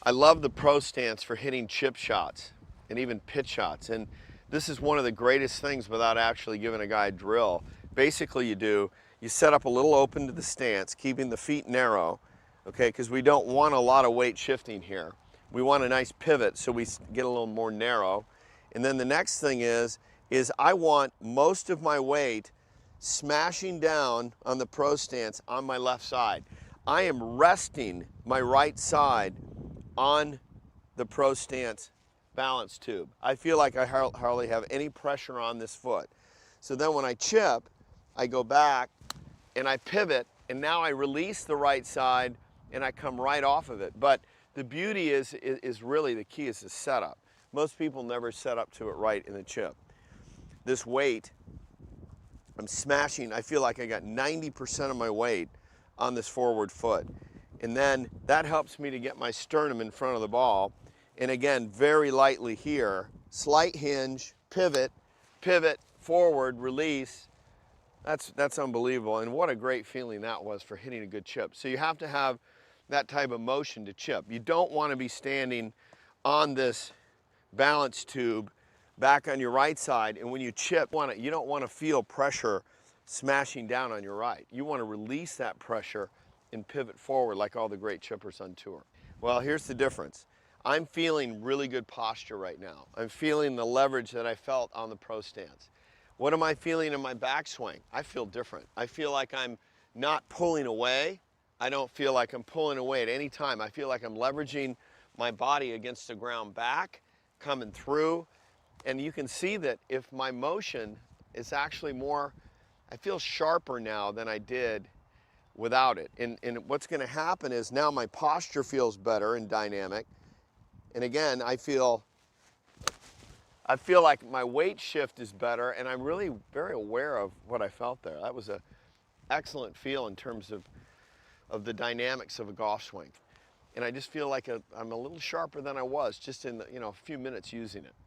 I love the pro stance for hitting chip shots and even pitch shots. And this is one of the greatest things without actually giving a guy a drill. Basically you set up a little open to the stance, keeping the feet narrow, okay, because we don't want a lot of weight shifting here. We want a nice pivot so we get a little more narrow. And then the next thing is I want most of my weight smashing down on the pro stance on my left side. I am resting my right side on the pro stance balance tube. I feel like I hardly have any pressure on this foot. So then when I chip, I go back and I pivot, and now I release the right side and I come right off of it. But the beauty is really the key is the setup. Most people never set up to it right in the chip. This weight, I'm smashing, I feel like I got 90% of my weight on this forward foot. And then that helps me to get my sternum in front of the ball. And again, very lightly here, slight hinge, pivot, forward, release. That's unbelievable. And what a great feeling that was for hitting a good chip. So you have to have that type of motion to chip. You don't want to be standing on this balance tube back on your right side, and when you chip, you don't want to feel pressure smashing down on your right. You want to release that pressure and pivot forward like all the great chippers on tour. Well, here's the difference. I'm feeling really good posture right now. I'm feeling the leverage that I felt on the pro stance. What am I feeling in my backswing? I feel different. I feel like I'm not pulling away. I don't feel like I'm pulling away at any time. I feel like I'm leveraging my body against the ground back, coming through. And you can see that if my motion is actually more, I feel sharper now than I did without it. And what's going to happen is now my posture feels better and dynamic. And again, I feel like my weight shift is better, and I'm really very aware of what I felt there. That was an excellent feel in terms of the dynamics of a golf swing. And I just feel like I'm a little sharper than I was just in a few minutes using it.